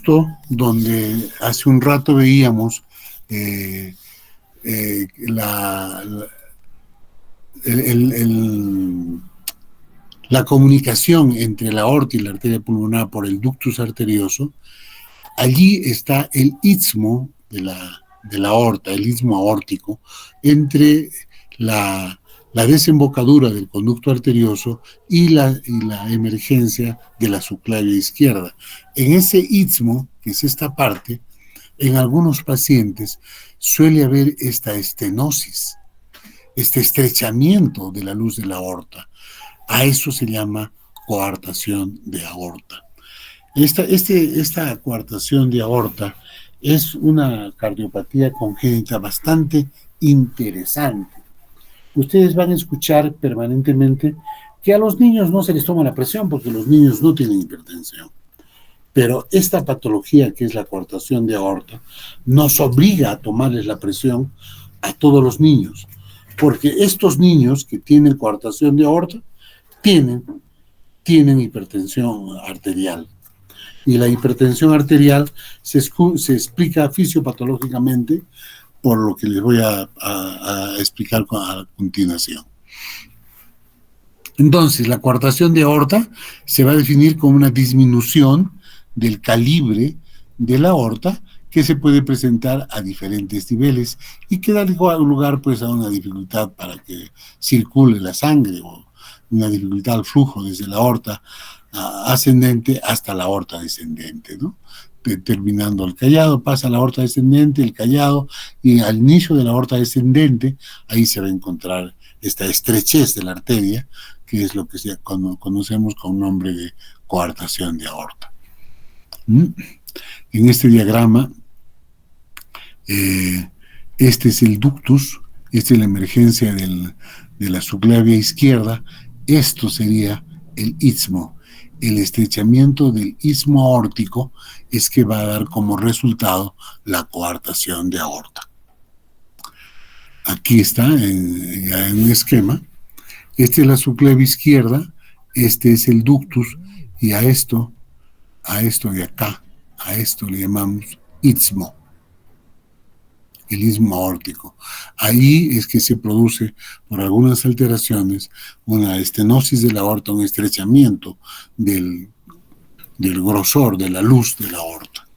ducto donde hace un rato veíamos la, la comunicación entre la aorta y la arteria pulmonar por el ductus arterioso, allí está el istmo de la aorta, el istmo aórtico, entre la desembocadura del conducto arterioso y la emergencia de la subclavia izquierda. En ese istmo, que es esta parte, en algunos pacientes suele haber esta estenosis, este estrechamiento de la luz de la aorta. A eso se llama coartación de aorta. Esta coartación de aorta es una cardiopatía congénita bastante interesante. Ustedes van a escuchar permanentemente que a los niños no se les toma la presión porque los niños no tienen hipertensión. Pero esta patología, que es la coartación de aorta, nos obliga a tomarles la presión a todos los niños, porque estos niños que tienen coartación de aorta tienen hipertensión arterial. Y la hipertensión arterial se explica fisiopatológicamente por lo que les voy a explicar a continuación. Entonces, la coartación de aorta se va a definir como una disminución del calibre de la aorta que se puede presentar a diferentes niveles y que da lugar pues a una dificultad para que circule la sangre o una dificultad al flujo desde la aorta ascendente hasta la aorta descendente, ¿no? Terminando el callado, pasa la aorta descendente, el callado, y al inicio de la aorta descendente, ahí se va a encontrar esta estrechez de la arteria, que es lo que conocemos con nombre de coartación de aorta. En este diagrama, este es el ductus, esta es la emergencia de la subclavia izquierda, esto sería el istmo. El estrechamiento del istmo aórtico es que va a dar como resultado la coartación de aorta. Aquí está en un esquema. Esta es la subclavia izquierda, este es el ductus, y a esto de acá, a esto le llamamos istmo, el istmo aórtico. Ahí es que se produce, por algunas alteraciones, una estenosis de la aorta, un estrechamiento del grosor, de la luz de la aorta.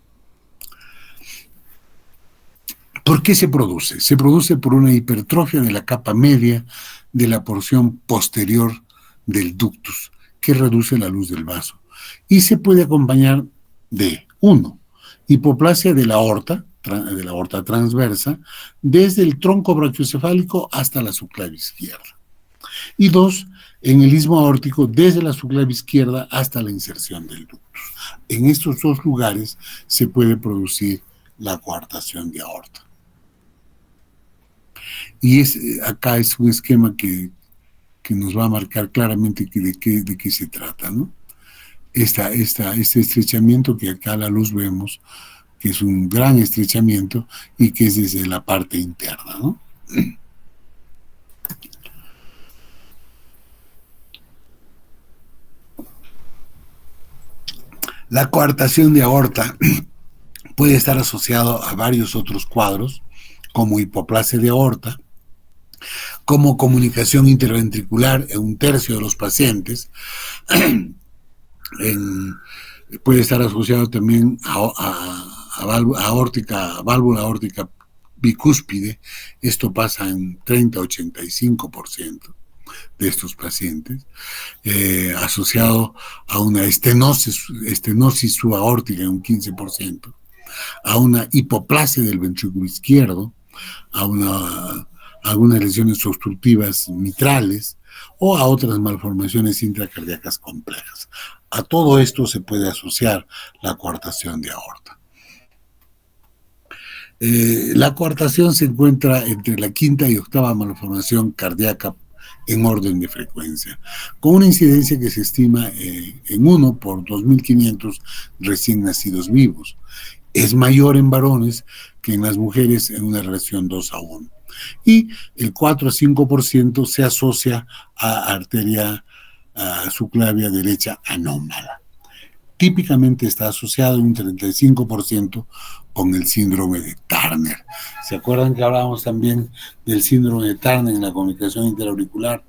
¿Por qué se produce? Se produce por una hipertrofia de la capa media de la porción posterior del ductus, que reduce la luz del vaso. Y se puede acompañar de, 1, hipoplasia de la aorta transversa, desde el tronco brachiocefálico hasta la subclavia izquierda. Y 2, en el istmo aórtico, desde la subclavia izquierda hasta la inserción del ductus. En estos dos lugares se puede producir la coartación de aorta. Y acá es un esquema que nos va a marcar claramente de qué se trata, ¿no? Este estrechamiento que acá a la luz vemos, que es un gran estrechamiento y que es desde la parte interna, ¿no? La coartación de aorta puede estar asociado a varios otros cuadros, como hipoplasia de aorta, como comunicación interventricular en 1/3 de los pacientes. Puede estar asociado también a válvula aórtica bicúspide. Esto pasa en 30-85% de estos pacientes, asociado a una estenosis subaórtica en un 15%, a una hipoplasia del ventrículo izquierdo, a algunas lesiones obstructivas mitrales o a otras malformaciones intracardíacas complejas. A todo esto se puede asociar la coartación de aorta. La coartación se encuentra entre la 5ª y 8ª malformación cardíaca en orden de frecuencia, con una incidencia que se estima en 1 por 2.500 recién nacidos vivos. Es mayor en varones que en las mujeres en una relación 2:1. Y el 4-5% se asocia a arteria subclavia derecha anómala. típicamente está asociado en un 35% con el síndrome de Turner. ¿Se acuerdan que hablábamos también del síndrome de Turner en la comunicación interauricular?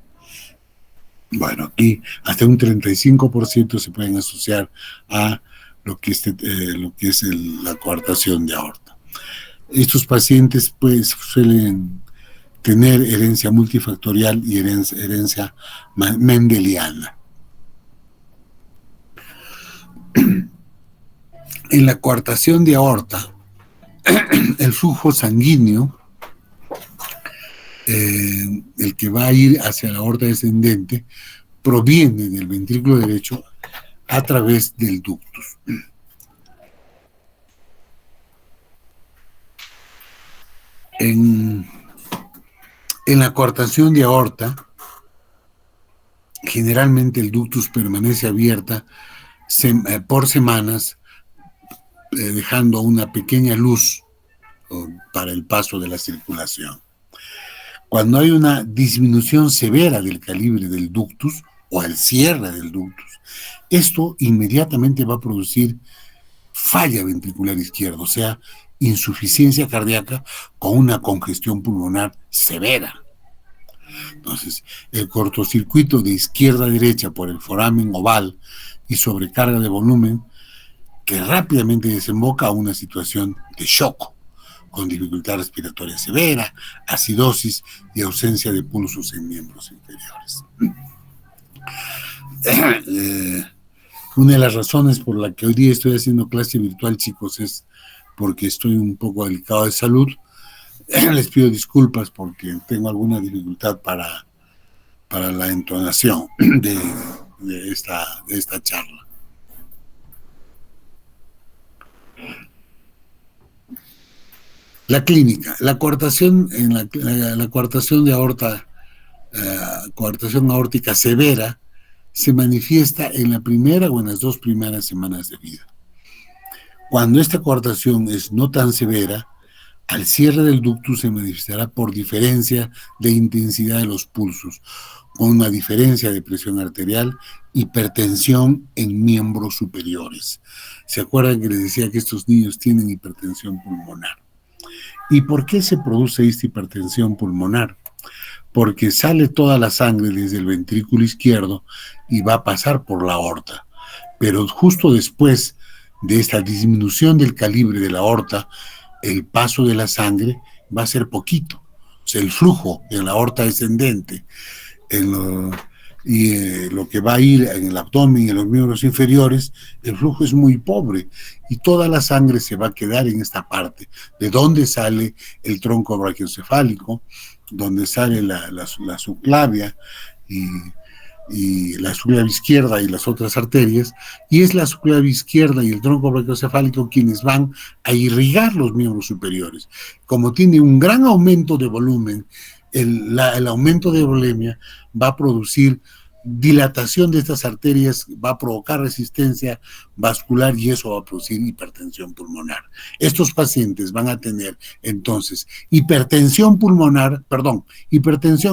Bueno, aquí hasta un 35% se pueden asociar a lo que es la coartación de aorta. Estos pacientes pues suelen tener herencia multifactorial y herencia mendeliana. En la coartación de aorta, el flujo sanguíneo, el que va a ir hacia la aorta descendente, proviene del ventrículo derecho a través del ductus. En la coartación de aorta, generalmente el ductus permanece abierta por semanas, dejando una pequeña luz para el paso de la circulación. Cuando hay una disminución severa del calibre del ductus o al cierre del ductus, esto inmediatamente va a producir falla ventricular izquierda, o sea, insuficiencia cardíaca con una congestión pulmonar severa. Entonces, el cortocircuito de izquierda a derecha por el foramen oval y sobrecarga de volumen, que rápidamente desemboca a una situación de shock, con dificultad respiratoria severa, acidosis y ausencia de pulsos en miembros inferiores. Una de las razones por la que hoy día estoy haciendo clase virtual, chicos, es porque estoy un poco delicado de salud. Les pido disculpas porque tengo alguna dificultad para la entonación de esta charla. La clínica, la coartación la coartación de aorta, coartación aórtica severa, se manifiesta en la primera o en las 2 primeras semanas de vida. Cuando esta coartación es no tan severa, al cierre del ductus se manifestará por diferencia de intensidad de los pulsos, con una diferencia de presión arterial, hipertensión en miembros superiores. ¿Se acuerdan que les decía que estos niños tienen hipertensión pulmonar? ¿Y por qué se produce esta hipertensión pulmonar? Porque sale toda la sangre desde el ventrículo izquierdo y va a pasar por la aorta. Pero justo después de esta disminución del calibre de la aorta, el paso de la sangre va a ser poquito. O sea, el flujo en la aorta descendente lo que va a ir en el abdomen y en los miembros inferiores, el flujo es muy pobre y toda la sangre se va a quedar en esta parte, de donde sale el tronco brachiocefálico, donde sale la subclavia y la subclavia izquierda y las otras arterias, y es la subclavia izquierda y el tronco brachiocefálico quienes van a irrigar los miembros superiores. Como tiene un gran aumento de volumen, el aumento de volemia va a producir dilatación de estas arterias, va a provocar resistencia vascular y eso va a producir hipertensión pulmonar. Estos pacientes van a tener entonces hipertensión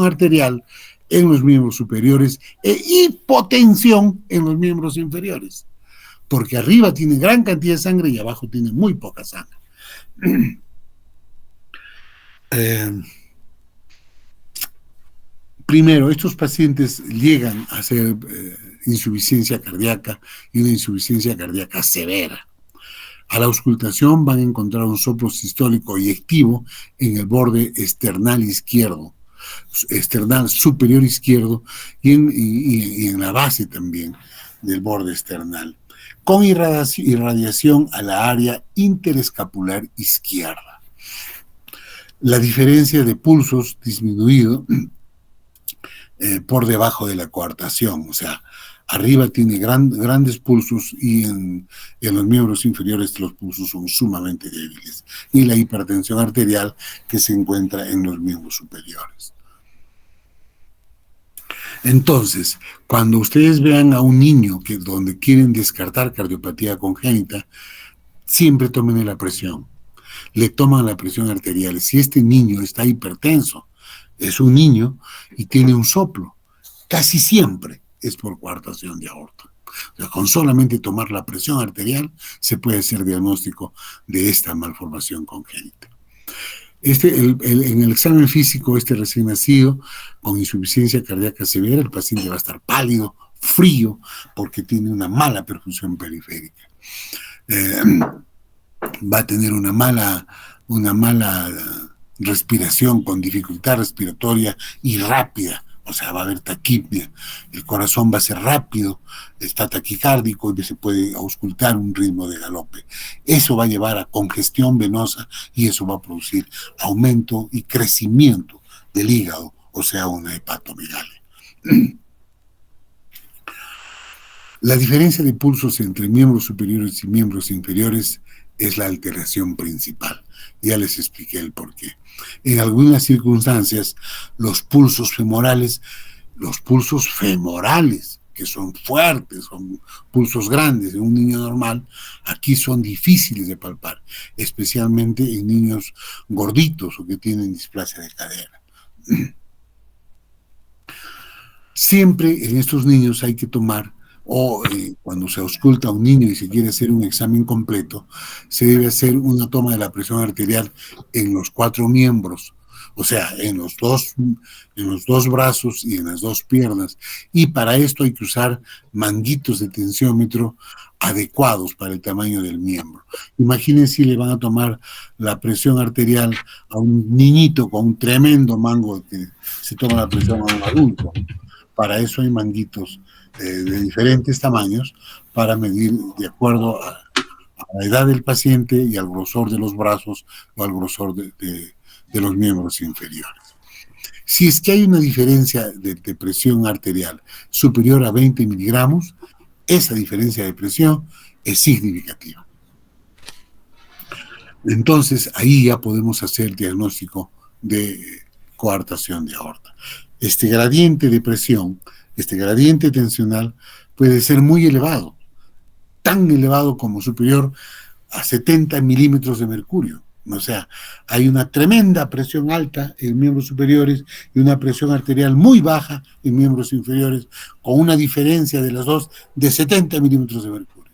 arterial en los miembros superiores e hipotensión en los miembros inferiores, porque arriba tiene gran cantidad de sangre y abajo tiene muy poca sangre. Primero, estos pacientes llegan a hacer insuficiencia cardíaca y una insuficiencia cardíaca severa. A la auscultación van a encontrar un soplo sistólico eyectivo en el borde esternal izquierdo, esternal superior izquierdo y en la base también del borde esternal, con irradiación a la área interescapular izquierda. La diferencia de pulsos disminuido por debajo de la coartación, o sea, arriba tiene grandes pulsos y en los miembros inferiores los pulsos son sumamente débiles, y la hipertensión arterial que se encuentra en los miembros superiores. Entonces, cuando ustedes vean a un niño donde quieren descartar cardiopatía congénita, siempre tomen la presión, le toman la presión arterial. Si este niño está hipertenso, es un niño y tiene un soplo, casi siempre es por coartación de aorta. O sea, con solamente tomar la presión arterial se puede hacer diagnóstico de esta malformación congénita. En el examen físico, recién nacido con insuficiencia cardíaca severa, el paciente va a estar pálido, frío, porque tiene una mala perfusión periférica. Va a tener una mala respiración con dificultad respiratoria y rápida, o sea, va a haber taquipnia, el corazón va a ser rápido, está taquicárdico y se puede auscultar un ritmo de galope. Eso va a llevar a congestión venosa y eso va a producir aumento y crecimiento del hígado, o sea, una hepatomegalia. La diferencia de pulsos entre miembros superiores y miembros inferiores es la alteración principal. Ya les expliqué el porqué. En algunas circunstancias, los pulsos femorales, que son fuertes, son pulsos grandes en un niño normal, aquí son difíciles de palpar, especialmente en niños gorditos o que tienen displasia de cadera. Siempre en estos niños hay que tomar, cuando se ausculta a un niño y se quiere hacer un examen completo, se debe hacer una toma de la presión arterial en los 4 miembros, o sea, en los dos brazos y en las 2 piernas, y para esto hay que usar manguitos de tensiómetro adecuados para el tamaño del miembro. Imagínense si le van a tomar la presión arterial a un niñito con un tremendo mango que se toma la presión a un adulto. Para eso hay manguitos de diferentes tamaños para medir de acuerdo a la edad del paciente y al grosor de los brazos o al grosor de los miembros inferiores. Si es que hay una diferencia de presión arterial superior a 20 miligramos, esa diferencia de presión es significativa. Entonces, ahí ya podemos hacer diagnóstico de coartación de aorta. Este gradiente de presión, este gradiente tensional puede ser muy elevado, tan elevado como superior a 70 milímetros de mercurio. O sea, hay una tremenda presión alta en miembros superiores y una presión arterial muy baja en miembros inferiores, con una diferencia de las dos de 70 milímetros de mercurio.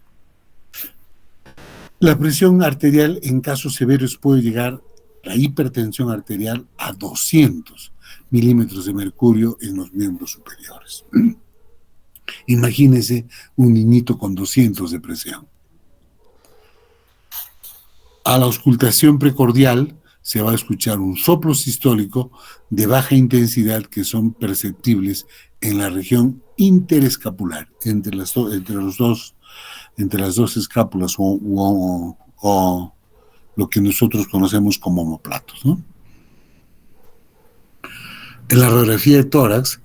La presión arterial en casos severos puede llegar, la hipertensión arterial, a 200 milímetros de mercurio en los miembros superiores. Imagínense un niñito con 200 de presión. A la auscultación precordial se va a escuchar un soplo sistólico de baja intensidad que son perceptibles en la región interescapular, entre las dos escápulas o lo que nosotros conocemos como omóplatos, ¿no? En la radiografía de tórax,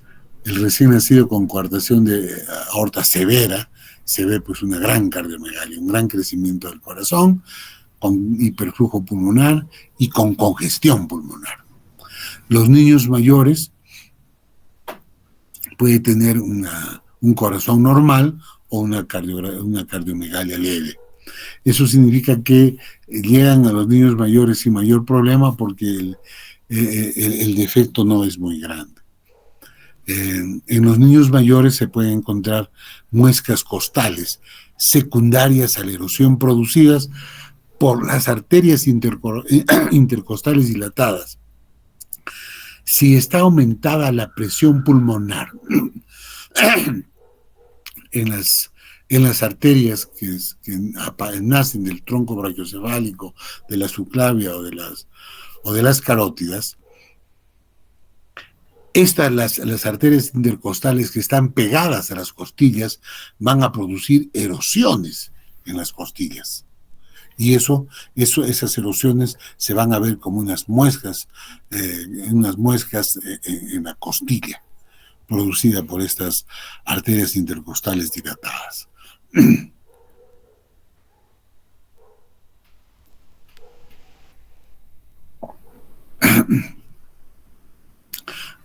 el recién nacido con coartación de aorta severa, se ve pues una gran cardiomegalia, un gran crecimiento del corazón, con hiperflujo pulmonar y con congestión pulmonar. Los niños mayores pueden tener un corazón normal o una cardiomegalia leve. Eso significa que llegan a los niños mayores sin mayor problema porque el defecto no es muy grande. En los niños mayores se pueden encontrar muescas costales secundarias a la erosión producidas por las arterias intercostales dilatadas. Si está aumentada la presión pulmonar en las arterias que nacen del tronco brachiocefálico, de la subclavia o de las carótidas, las arterias intercostales que están pegadas a las costillas van a producir erosiones en las costillas. Y esas erosiones se van a ver como unas muescas en la costilla, producida por estas arterias intercostales dilatadas.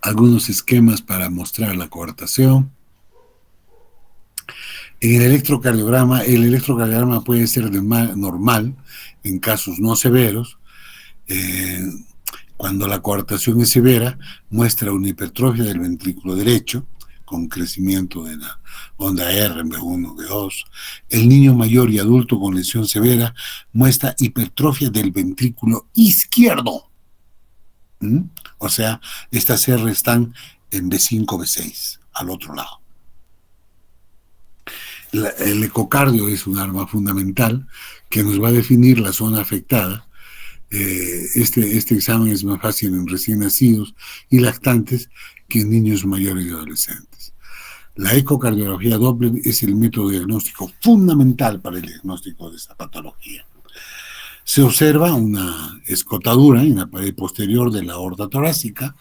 Algunos esquemas para mostrar la coartación. En el electrocardiograma puede ser normal en casos no severos. Cuando la coartación es severa, muestra una hipertrofia del ventrículo derecho, con crecimiento de la onda R en B1, B2. El niño mayor y adulto con lesión severa muestra hipertrofia del ventrículo izquierdo. O sea, estas R están en B5, B6, al otro lado. El ecocardio es un arma fundamental que nos va a definir la zona afectada. Este examen es más fácil en recién nacidos y lactantes que en niños mayores y adolescentes. La ecocardiografía Doppler es el método diagnóstico fundamental para el diagnóstico de esta patología. Se observa una escotadura en la pared posterior de la aorta torácica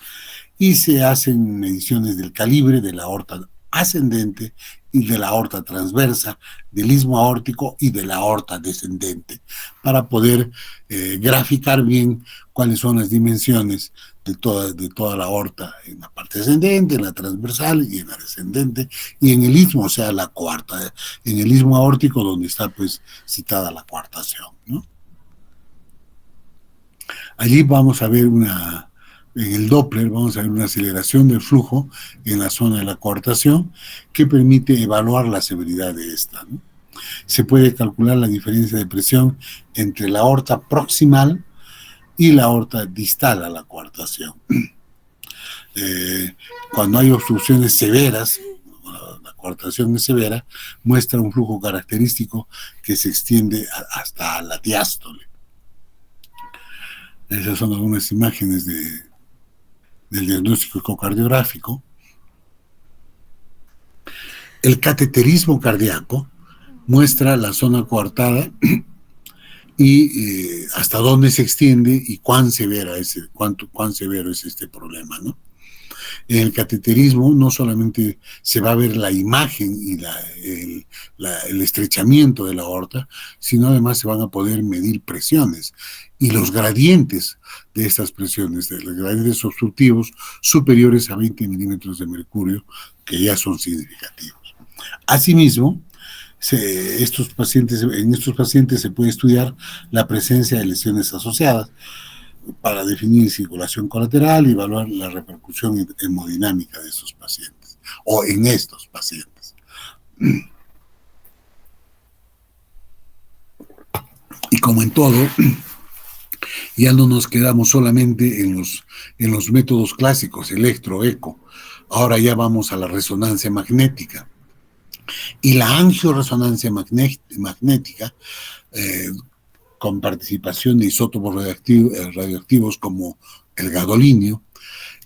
y se hacen mediciones del calibre de la aorta ascendente y de la aorta transversa, del istmo aórtico y de la aorta descendente, para poder graficar bien cuáles son las dimensiones de toda la aorta, en la parte ascendente, en la transversal y en la descendente, y en el istmo, o sea, la cuarta, en el istmo aórtico donde está pues citada la coartación, ¿no? Allí vamos a ver en el Doppler vamos a ver una aceleración del flujo en la zona de la coartación que permite evaluar la severidad de esta, ¿no? Se puede calcular la diferencia de presión entre la aorta proximal y la aorta distal a la coartación. Cuando hay obstrucciones severas, la coartación es severa, muestra un flujo característico que se extiende hasta la diástole. Esas son algunas imágenes del diagnóstico ecocardiográfico. El cateterismo cardíaco muestra la zona coartada y hasta dónde se extiende y cuán severo es este problema, ¿no? En el cateterismo no solamente se va a ver la imagen y el estrechamiento de la aorta, sino además se van a poder medir presiones y los gradientes de estas presiones, de los gradientes obstructivos superiores a 20 milímetros de mercurio, que ya son significativos. Asimismo, en estos pacientes se puede estudiar la presencia de lesiones asociadas para definir circulación colateral y evaluar la repercusión hemodinámica de estos pacientes, o en estos pacientes. Y como en todo, ya no nos quedamos solamente en los métodos clásicos, electro, eco, ahora ya vamos a la resonancia magnética. Y la angioresonancia magnética, con participación de isótopos radioactivos como el gadolinio,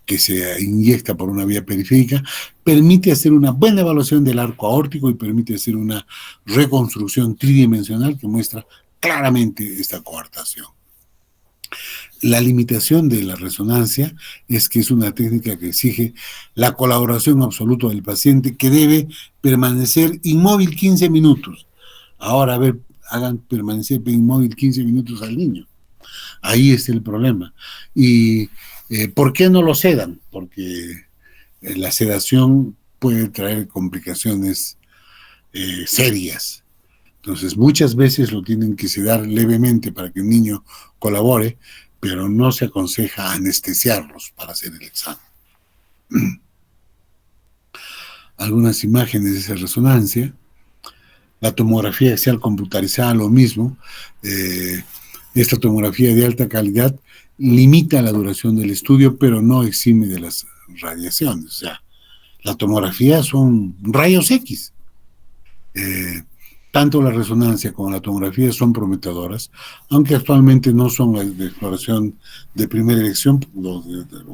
que se inyecta por una vía periférica, permite hacer una buena evaluación del arco aórtico y permite hacer una reconstrucción tridimensional que muestra claramente esta coartación. La limitación de la resonancia es que es una técnica que exige la colaboración absoluta del paciente, que debe permanecer inmóvil 15 minutos. Ahora, a ver, hagan permanecer inmóvil 15 minutos al niño. Ahí está el problema. ¿Y por qué no lo sedan? Porque la sedación puede traer complicaciones serias. Entonces, muchas veces lo tienen que sedar levemente para que el niño colabore, pero no se aconseja anestesiarlos para hacer el examen. Algunas imágenes de esa resonancia. La tomografía axial computarizada, lo mismo. Esta tomografía de alta calidad limita la duración del estudio, pero no exime de las radiaciones. O sea, la tomografía son rayos X. Tanto la resonancia como la tomografía son prometedoras, aunque actualmente no son la de exploración de primera elección, lo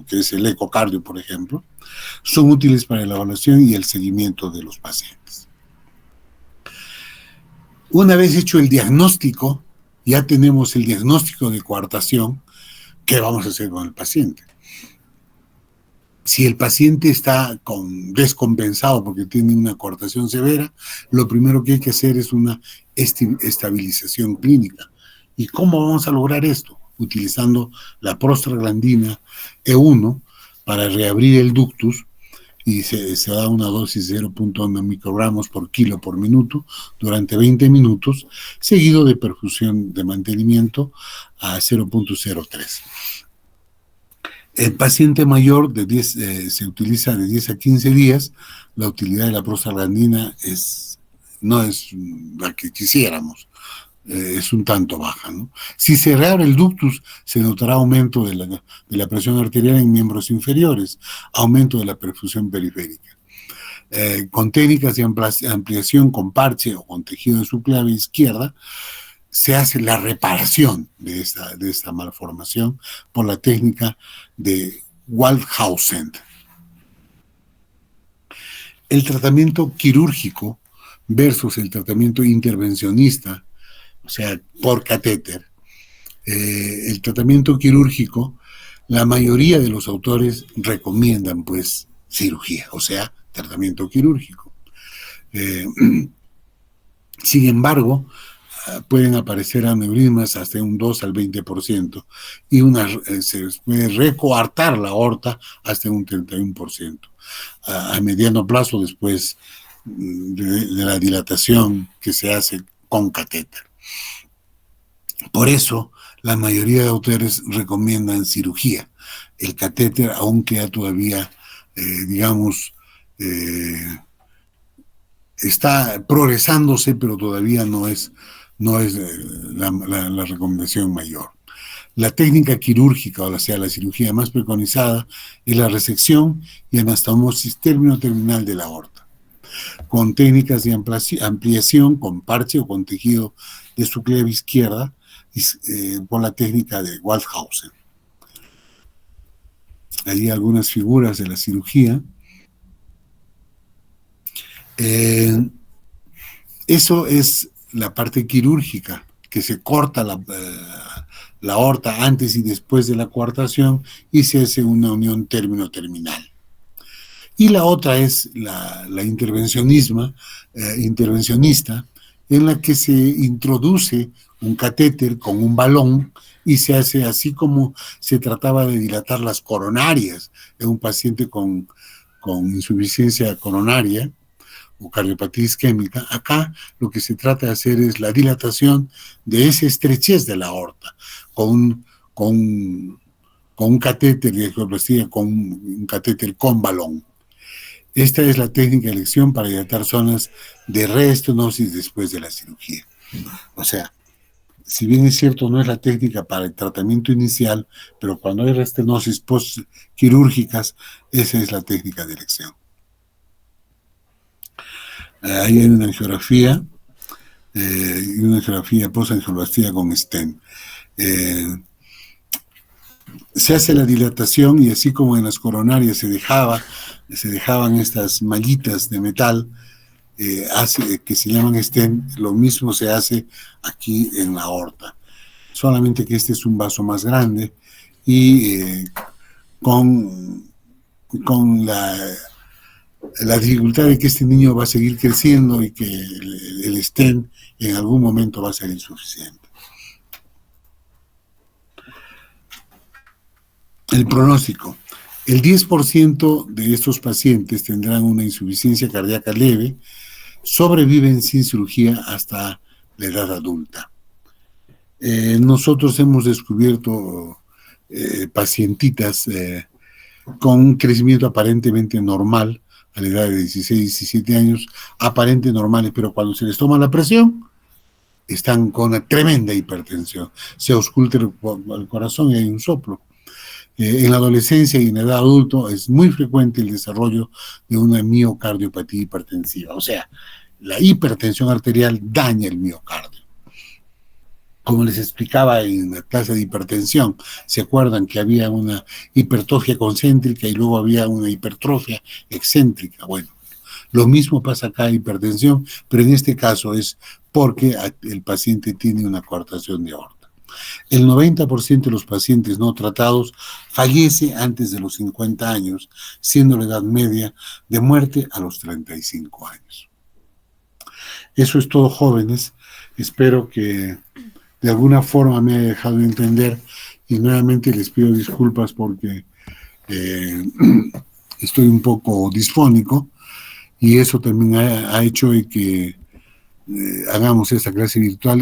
que es el ecocardio, por ejemplo. Son útiles para la evaluación y el seguimiento de los pacientes. Una vez hecho el diagnóstico, ya tenemos el diagnóstico de coartación. ¿Qué vamos a hacer con el paciente? Si el paciente está descompensado porque tiene una coartación severa, lo primero que hay que hacer es una estabilización clínica. ¿Y cómo vamos a lograr esto? Utilizando la prostaglandina E1 para reabrir el ductus, y se da una dosis de 0.1 microgramos por kilo por minuto durante 20 minutos, seguido de perfusión de mantenimiento a 0.03. El paciente mayor se utiliza de 10 a 15 días. La utilidad de la prostaglandina no es la que quisiéramos, es un tanto baja, ¿no? Si se reabre el ductus, se notará aumento de la presión arterial en miembros inferiores, aumento de la perfusión periférica. Con técnicas de ampliación con parche o con tejido de subclave izquierda, se hace la reparación de esta malformación por la técnica de Waldhausen. El tratamiento quirúrgico versus el tratamiento intervencionista, o sea, por catéter. El tratamiento quirúrgico, la mayoría de los autores recomiendan, pues, cirugía, o sea, tratamiento quirúrgico. Sin embargo, pueden aparecer aneurismas hasta un 2 al 20% y se puede recoartar la aorta hasta un 31%. A mediano plazo, después de la dilatación que se hace con catéter. Por eso, la mayoría de autores recomiendan cirugía. El catéter aún queda todavía, está progresándose, pero todavía no es la recomendación mayor. La técnica quirúrgica, o sea, la cirugía más preconizada, es la resección y anastomosis terminal de la aorta, con técnicas de ampliación, con parche o con tejido de subclave izquierda, por la técnica de Waldhausen. Hay algunas figuras de la cirugía. Eso es la parte quirúrgica, que se corta la aorta antes y después de la coartación y se hace una unión término-terminal. Y la otra es la intervencionista, en la que se introduce un catéter con un balón y se hace así como se trataba de dilatar las coronarias de un paciente con insuficiencia coronaria o cardiopatía isquémica. Acá lo que se trata de hacer es la dilatación de esa estrechez de la aorta con un catéter de angioplastía, con un catéter con balón. Esta es la técnica de elección para dilatar zonas de reestenosis después de la cirugía. O sea, si bien es cierto, no es la técnica para el tratamiento inicial, pero cuando hay reestenosis postquirúrgicas, esa es la técnica de elección. Ahí hay una angiografía y una angiografía postangioplastia con stent. Se hace la dilatación y así como en las coronarias se dejaban estas mallitas de metal que se llaman stent, lo mismo se hace aquí en la aorta, solamente que este es un vaso más grande y con la dificultad de que este niño va a seguir creciendo y que el stent en algún momento va a ser insuficiente. El pronóstico. El 10% de estos pacientes tendrán una insuficiencia cardíaca leve, sobreviven sin cirugía hasta la edad adulta. Nosotros hemos descubierto pacientitas con un crecimiento aparentemente normal a la edad de 16, 17 años, aparente normales, pero cuando se les toma la presión, están con una tremenda hipertensión. Se ausculta el corazón y hay un soplo. En la adolescencia y en la edad adulta es muy frecuente el desarrollo de una miocardiopatía hipertensiva. O sea, la hipertensión arterial daña el miocardio. Como les explicaba en la clase de hipertensión, ¿se acuerdan que había una hipertrofia concéntrica y luego había una hipertrofia excéntrica? Bueno, lo mismo pasa acá en hipertensión, pero en este caso es porque el paciente tiene una coartación de aorta. El 90% de los pacientes no tratados fallece antes de los 50 años, siendo la edad media de muerte a los 35 años. Eso es todo, jóvenes. Espero que de alguna forma me haya dejado entender y nuevamente les pido disculpas porque estoy un poco disfónico y eso también ha hecho que hagamos esta clase virtual.